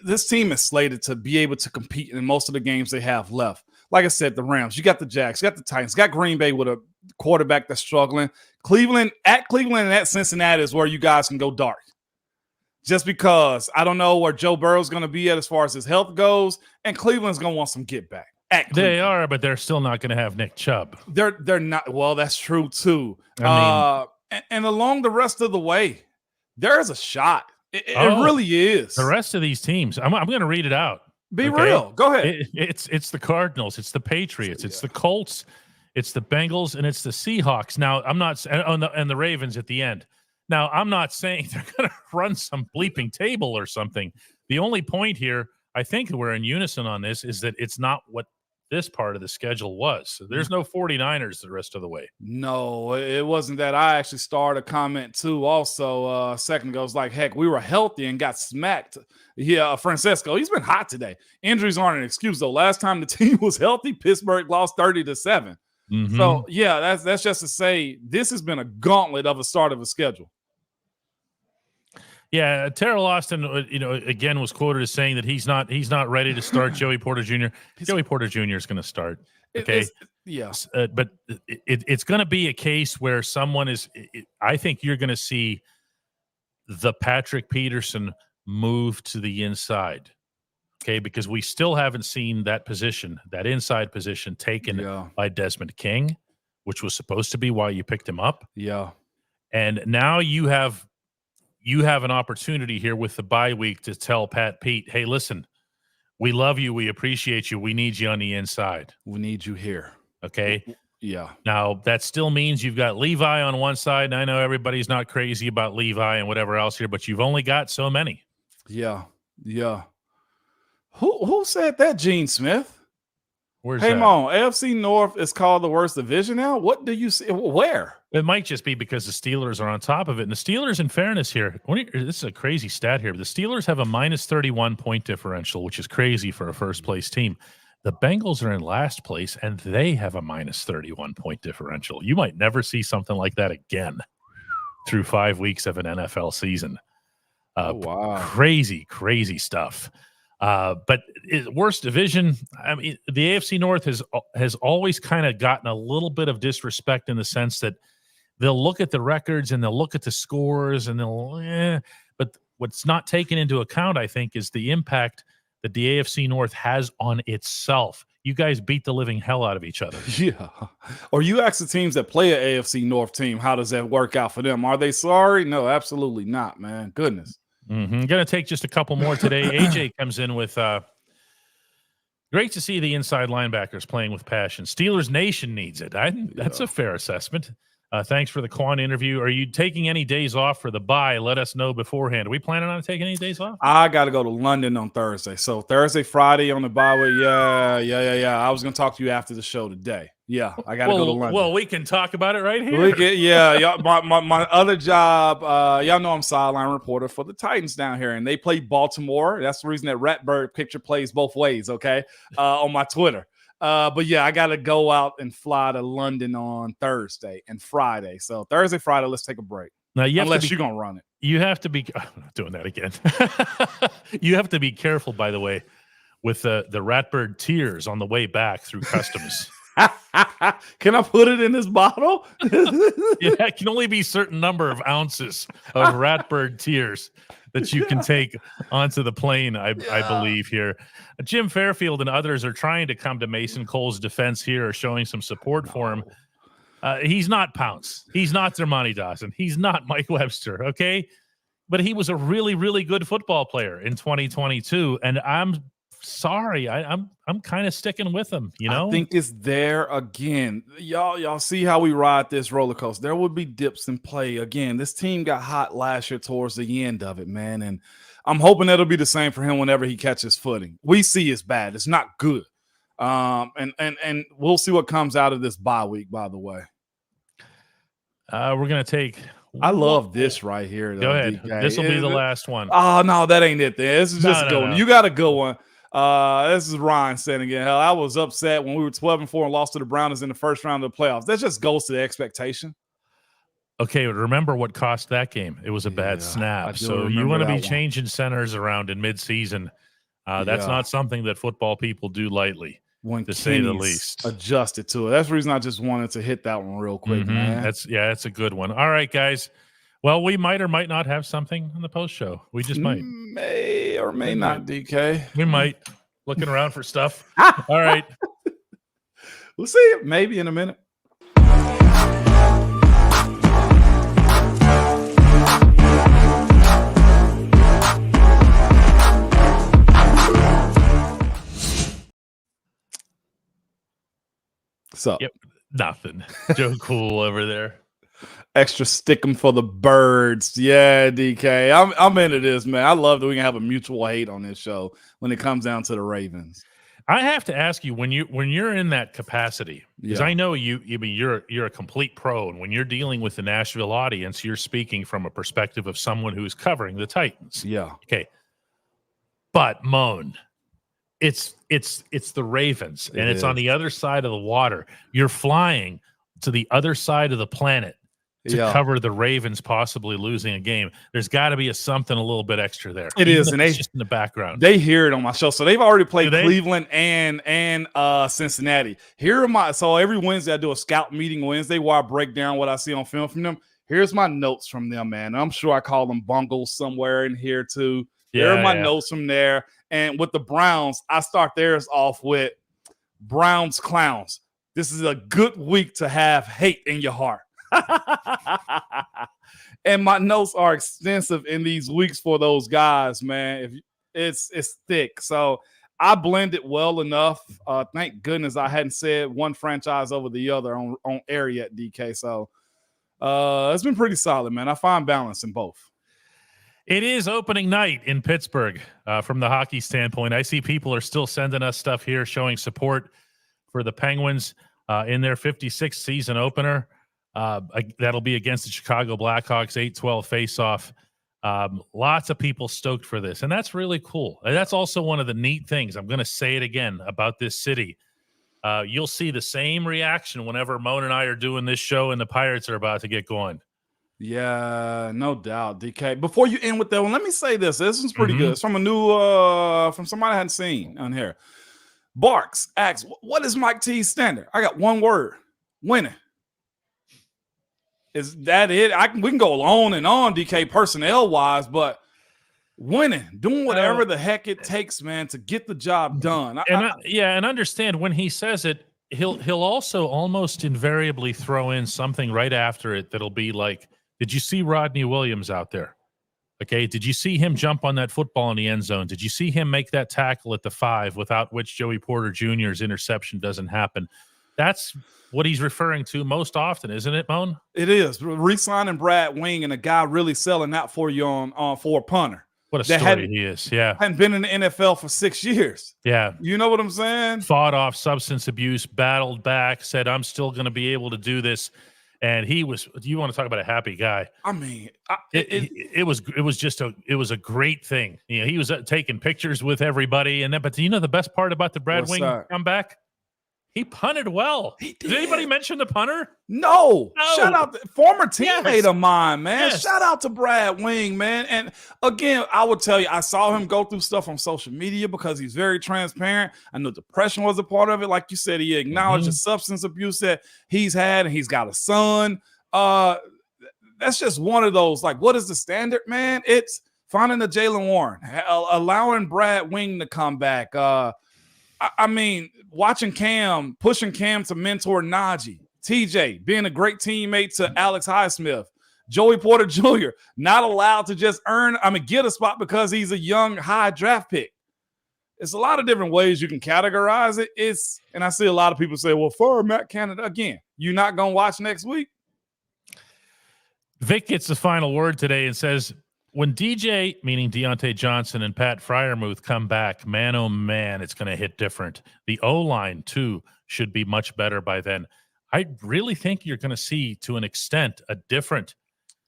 This team is slated to be able to compete in most of the games they have left. Like I said, the Rams, you got the Jacks, you got the Titans, you got Green Bay with a quarterback that's struggling. Cleveland and at Cincinnati is where you guys can go dark. Just because I don't know where Joe Burrow's going to be at as far as his health goes, and Cleveland's going to want some get back. They are, but they're still not going to have Nick Chubb. They're not. Well, that's true too. I mean, and along the rest of the way, there is a shot. It really is. The rest of these teams, I'm going to read it out. Be real. Go ahead. It's the Cardinals, it's the Patriots, it's the Colts, it's the Bengals, and it's the Seahawks. Now, I'm not, and the Ravens at the end. Now, I'm not saying they're going to run some bleeping table or something. The only point here, I think we're in unison on this, is that it's not what this part of the schedule was. So there's no 49ers the rest of the way. No, it wasn't that. I actually started a comment too also a second ago. It was like, heck, we were healthy and got smacked. Yeah, Francesco, he's been hot today. Injuries aren't an excuse, though. Last time the team was healthy, Pittsburgh lost 30-7. Mm-hmm. So, yeah, that's just to say this has been a gauntlet of a start of a schedule. Yeah, Terrell Austin, again was quoted as saying that he's not ready to start Joey Porter Jr. Joey Porter Jr. is going to start. Okay, yes, but it's going to be a case where someone is. I think you're going to see the Patrick Peterson move to the inside. Okay, because we still haven't seen that position, that inside position, taken by Desmond King, which was supposed to be why you picked him up. Yeah, and now you have an opportunity here with the bye week to tell Pete, hey, listen, we love you. We appreciate you. We need you on the inside. We need you here. Okay. Yeah. Now that still means you've got Levi on one side. And I know everybody's not crazy about Levi and whatever else here, but you've only got so many. Yeah. Yeah. Who said that, Gene Smith? Where's hey, that? Mom, AFC North is called the worst division now? What do you see? Where? It might just be because the Steelers are on top of it. And the Steelers, in fairness here, this is a crazy stat here, but the Steelers have a minus 31 point differential, which is crazy for a first-place team. The Bengals are in last place, and they have a minus 31 point differential. You might never see something like that again through 5 weeks of an NFL season. Wow. Crazy, crazy stuff. But worst division, I mean, the AFC North has always kind of gotten a little bit of disrespect in the sense that they'll look at the records and they'll look at the scores and but what's not taken into account, I think, is the impact that the AFC North has on itself. You guys beat the living hell out of each other. Yeah. Or you ask the teams that play an AFC North team, how does that work out for them? Are they sorry? No, absolutely not, man. Goodness. Mm-hmm. Going to take just a couple more today. AJ comes in with great to see the inside linebackers playing with passion. Steelers Nation needs it. That's a fair assessment. Thanks for the Quan interview. Are you taking any days off for the bye? Let us know beforehand. Are we planning on taking any days off? I got to go to London on Thursday. So Thursday, Friday on the bye week. Yeah. I was going to talk to you after the show today. Yeah, I got to go to London. Well, we can talk about it right here. My other job, y'all know I'm sideline reporter for the Titans down here, and they play Baltimore. That's the reason that Ratbird picture plays both ways, okay, on my Twitter. But yeah, I got to go out and fly to London on Thursday and Friday. So Thursday, Friday, let's take a break. Now, unless you're going to run it. You have to be – I'm not doing that again. You have to be careful, by the way, with the Ratbird tears on the way back through customs. Can I put it in this bottle? Yeah, it can only be a certain number of ounces of Ratbird tears that you can take onto the plane, I believe here. Jim Fairfield and others are trying to come to Mason Cole's defense here, or showing some support for him. He's not Pounce. He's not Dermontti Dawson. He's not Mike Webster, okay? But he was a really, really good football player in 2022, and I'm sorry, I'm kind of sticking with him, you know? I think it's there again. Y'all see how we ride this roller coaster. There will be dips in play. Again, this team got hot last year towards the end of it, man. And I'm hoping that'll be the same for him whenever he catches footing. We see it's bad. It's not good. And we'll see what comes out of this bye week, by the way. We're going to take I love this right here. Though, Go ahead. DK. This will be the last one. Oh, no, that ain't it then. This is just No, a good no, one. no. You got a good one. This is Ryan saying again. Hell, I was upset when we were 12-4 and lost to the Browns in the first round of the playoffs. That just goes to the expectation. Okay, remember what cost that game? It was a bad snap. So you want to be changing centers around in midseason. That's not something that football people do lightly, to say the least. Adjusted to it. That's the reason I just wanted to hit that one real quick, man. That's a good one. All right, guys. Well, we might or might not have something on the post show. We just might. May or may not, DK. We might. Looking around for stuff. All right. We'll see it maybe in a minute. So yep, nothing. Joe Cool over there. Extra stick 'em for the birds. Yeah, DK. I'm into this, man. I love that we can have a mutual hate on this show when it comes down to the Ravens. I have to ask you, when you're in that capacity, because I know you're a complete pro, and when you're dealing with the Nashville audience, you're speaking from a perspective of someone who's covering the Titans. Yeah. Okay. But Moan, it's the Ravens, and it's on the other side of the water. You're flying to the other side of the planet to cover the Ravens possibly losing a game. There's got to be something a little bit extra there. It is, and it's just in the background. They hear it on my show, so they've already played Cleveland and Cincinnati. So every Wednesday I do a scout meeting Wednesday where I break down what I see on film from them. Here's my notes from them, man. I'm sure I call them bungles somewhere in here too. There are my notes from there. And with the Browns, I start theirs off with Browns clowns. This is a good week to have hate in your heart. And my notes are extensive in these weeks for those guys, man. It's thick. So I blend it well enough. Thank goodness I hadn't said one franchise over the other on air yet, DK. So it's been pretty solid, man. I find balance in both. It is opening night in Pittsburgh from the hockey standpoint. I see people are still sending us stuff here showing support for the Penguins in their 56th season opener. That'll be against the Chicago Blackhawks 8-12 face-off. Lots of people stoked for this, and that's really cool. And that's also one of the neat things. I'm going to say it again about this city. You'll see the same reaction whenever Moan and I are doing this show and the Pirates are about to get going. Yeah, no doubt, DK. Before you end with that one, let me say this. This one's pretty good. It's from a new from somebody I hadn't seen on here. Barks asks, what is Mike T's standard? I got one word: winning. Is that it? We can go on and on, DK, personnel-wise, but winning, doing whatever the heck it takes, man, to get the job done. And understand when he says it, he'll also almost invariably throw in something right after it that'll be like, did you see Rodney Williams out there? Okay, did you see him jump on that football in the end zone? Did you see him make that tackle at the 5 without which Joey Porter Jr.'s interception doesn't happen? That's what he's referring to most often, isn't it, Moan? It is. Re-signing Brad Wing and a guy really selling out for you on for a punter. What a story he is. Yeah. Hadn't been in the NFL for 6 years. Yeah. You know what I'm saying? Fought off substance abuse, battled back, said, I'm still going to be able to do this. And he was, you want to talk about a happy guy. I mean, it was a great thing. You know, he was taking pictures with everybody. But you know, the best part about the Brad Wing comeback? He punted well. Did anybody mention the punter? No. Shout out to former teammate of mine, man. Yes. Shout out to Brad Wing, man. And again, I would tell you, I saw him go through stuff on social media because he's very transparent. I know depression was a part of it. Like you said, he acknowledged the substance abuse that he's had, and he's got a son. That's just one of those, like, what is the standard, man? It's finding the Jaylen Warren, allowing Brad Wing to come back. I mean, watching Cam, pushing Cam to mentor Naji, TJ, being a great teammate to Alex Highsmith, Joey Porter Jr., not allowed to just get a spot because he's a young, high draft pick. It's a lot of different ways you can categorize it. And I see a lot of people say, well, for Matt Canada, again, you're not going to watch next week? Vic gets the final word today and says, when DJ, meaning Deontay Johnson, and Pat Freiermuth come back, man, oh man, it's going to hit different. The O-line, too, should be much better by then. I really think you're going to see, to an extent, a different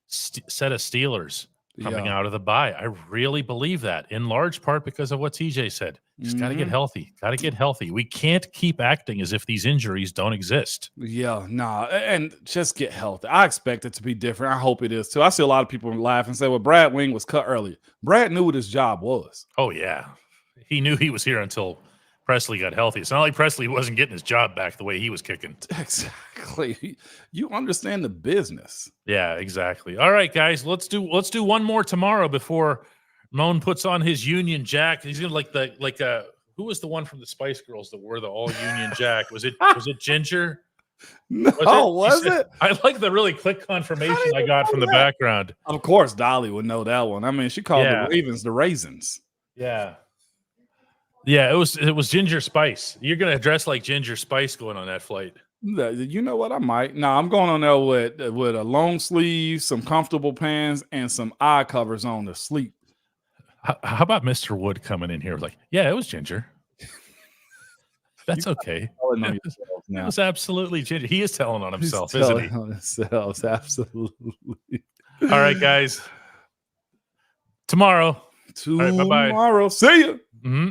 set of Steelers coming out of the bye. I really believe that, in large part because of what TJ said. Just got to get healthy. Got to get healthy. We can't keep acting as if these injuries don't exist. Yeah, nah, and just get healthy. I expect it to be different. I hope it is too. I see a lot of people laugh and say, well, Brad Wing was cut earlier. Brad knew what his job was. Oh, yeah. He knew he was here until Presley got healthy. It's not like Presley wasn't getting his job back the way he was kicking. Exactly. You understand the business. Yeah, exactly. All right, guys, let's do one more tomorrow before Moan puts on his Union Jack. He's gonna who was the one from the Spice Girls that wore the all Union Jack? Was it Ginger? No, was it? I like the really quick confirmation I got from the background. Of course, Dolly would know that one. I mean, she called the Ravens the Raisins. Yeah. Yeah, it was Ginger Spice. You're gonna dress like Ginger Spice going on that flight. You know what? I might. No, I'm going on there with a long sleeve, some comfortable pants, and some eye covers on to sleep. How about Mr. Wood coming in here like, yeah, it was Ginger. That's okay. It was absolutely Ginger. He is telling on himself, isn't he? On himself, absolutely. All right, guys. Tomorrow. Tomorrow. Right, bye-bye. See ya. Mm-hmm.